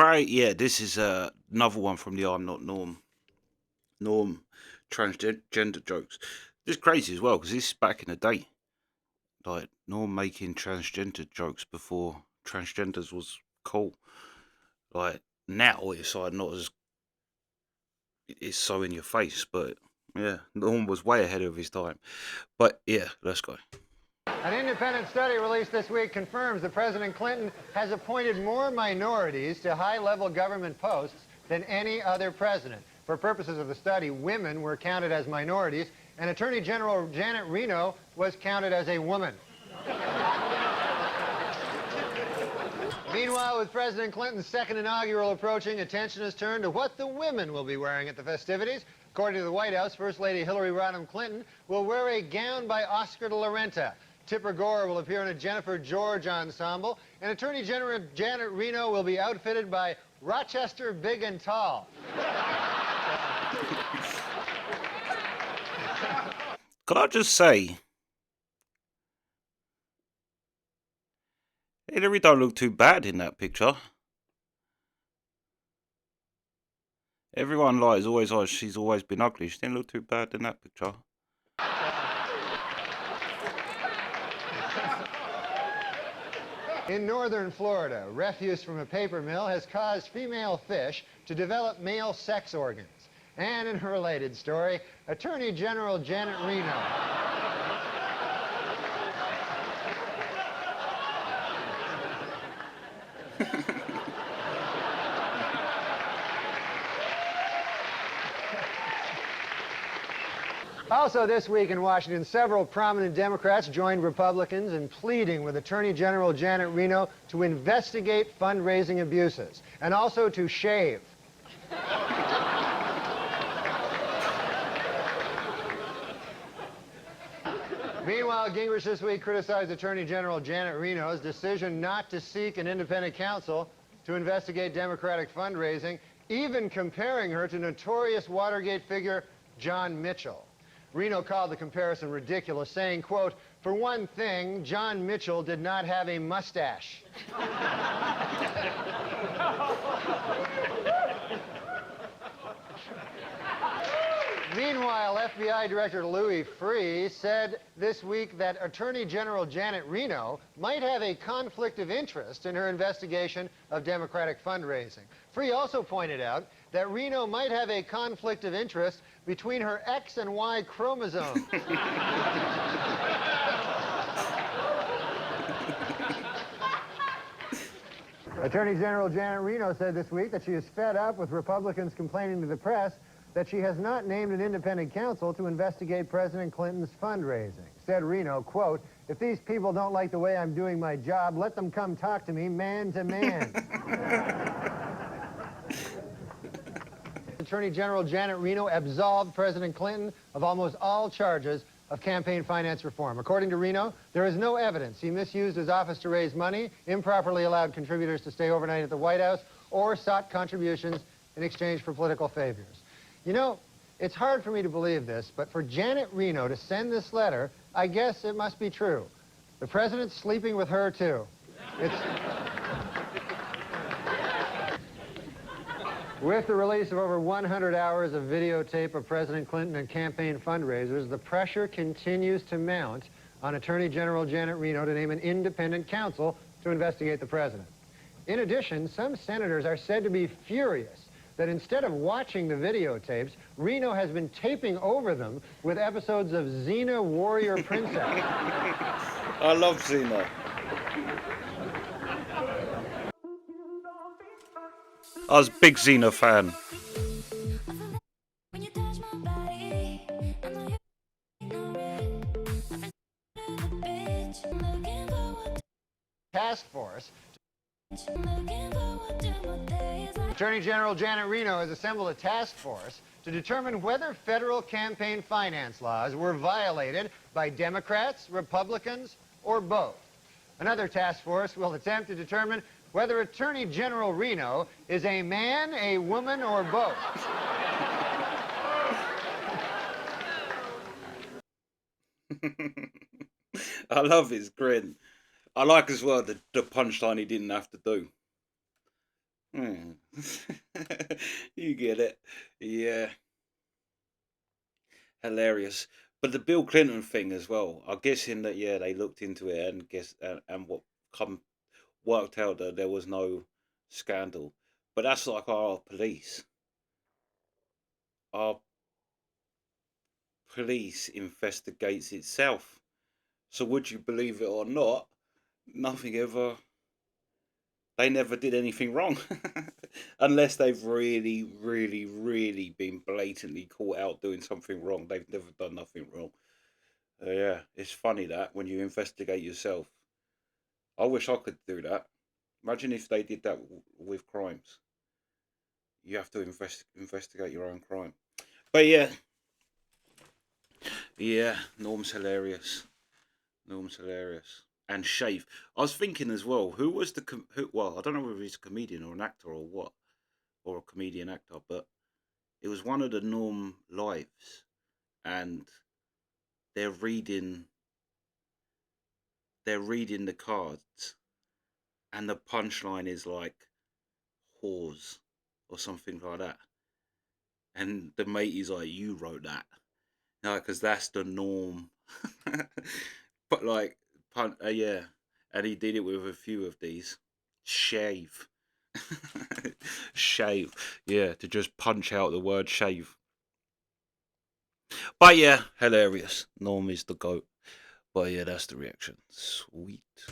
Right, yeah, this is another one from the I'm Not Norm transgender jokes. This is crazy as well because this is back in the day, like Norm making transgender jokes before transgenders was cool. Like now, it's like not as it's so in your face, but yeah, Norm was way ahead of his time. But yeah, let's go. An independent study released this week confirms that President Clinton has appointed more minorities to high-level government posts than any other president. For purposes of the study, women were counted as minorities, and Attorney General Janet Reno was counted as a woman. Meanwhile, with President Clinton's second inaugural approaching, attention has turned to what the women will be wearing at the festivities. According to the White House, First Lady Hillary Rodham Clinton will wear a gown by Oscar de la Renta. Tipper Gore will appear in a Jennifer George ensemble, and Attorney General Janet Reno will be outfitted by Rochester Big and Tall. Could I just say, Hillary don't look too bad in that picture. Everyone lies always like she's always been ugly. She didn't look too bad in that picture. In northern Florida, refuse from a paper mill has caused female fish to develop male sex organs. And in a related story, Attorney General Janet Reno Also this week in Washington, several prominent Democrats joined Republicans in pleading with Attorney General Janet Reno to investigate fundraising abuses and also to shave. Meanwhile, Gingrich this week criticized Attorney General Janet Reno's decision not to seek an independent counsel to investigate Democratic fundraising, even comparing her to notorious Watergate figure John Mitchell. Reno called the comparison ridiculous, saying, quote, "For one thing, John Mitchell did not have a mustache." Meanwhile, FBI Director Louis Freeh said this week that Attorney General Janet Reno might have a conflict of interest in her investigation of Democratic fundraising. Freeh also pointed out that Reno might have a conflict of interest between her X and Y chromosomes. Attorney General Janet Reno said this week that she is fed up with Republicans complaining to the press that she has not named an independent counsel to investigate President Clinton's fundraising. Said Reno, quote, "If these people don't like the way I'm doing my job, let them come talk to me man to man." Attorney General Janet Reno absolved President Clinton of almost all charges of campaign finance reform. According to Reno, there is no evidence he misused his office to raise money, improperly allowed contributors to stay overnight at the White House, or sought contributions in exchange for political favors. You know, it's hard for me to believe this, but for Janet Reno to send this letter, I guess it must be true. The president's sleeping with her, too. With the release of over 100 hours of videotape of President Clinton and campaign fundraisers, the pressure continues to mount on Attorney General Janet Reno to name an independent counsel to investigate the president. In addition, some senators are said to be furious that instead of watching the videotapes, Reno has been taping over them with episodes of Xena Warrior Princess. I love Xena. I was a big Xena fan. Task force. Attorney General Janet Reno has assembled a task force to determine whether federal campaign finance laws were violated by Democrats, Republicans, or both. Another task force will attempt to determine whether Attorney General Reno is a man, a woman, or both. I love his grin. I like as well the punchline he didn't have to do. Hmm. You get it. Yeah, hilarious. But the Bill Clinton thing as well. I'm guessing that yeah, they looked into it and and what come worked out that there was no scandal. But that's like our police. Our police investigates itself. So would you believe it or not, nothing ever they never did anything wrong. Unless they've really, really, really been blatantly caught out doing something wrong. They've never done nothing wrong. Yeah, it's funny that when you investigate yourself. I wish I could do that. Imagine if they did that with crimes. You have to investigate your own crime. But yeah, yeah, Norm's hilarious. Norm's hilarious. And shave. I was thinking as well, who was the who? Well, I don't know whether he's a comedian or an actor or what, or a comedian actor, but it was one of the Norm lives, and they're reading they're reading the cards, and the punchline is like whores or something like that, and the mate is like, "You wrote that." No, because that's the norm. But like, yeah, and he did it with a few of these. Shave, shave, yeah, to just punch out the word shave. But yeah, hilarious. Norm is the goat. But yeah, that's the reaction. Sweet.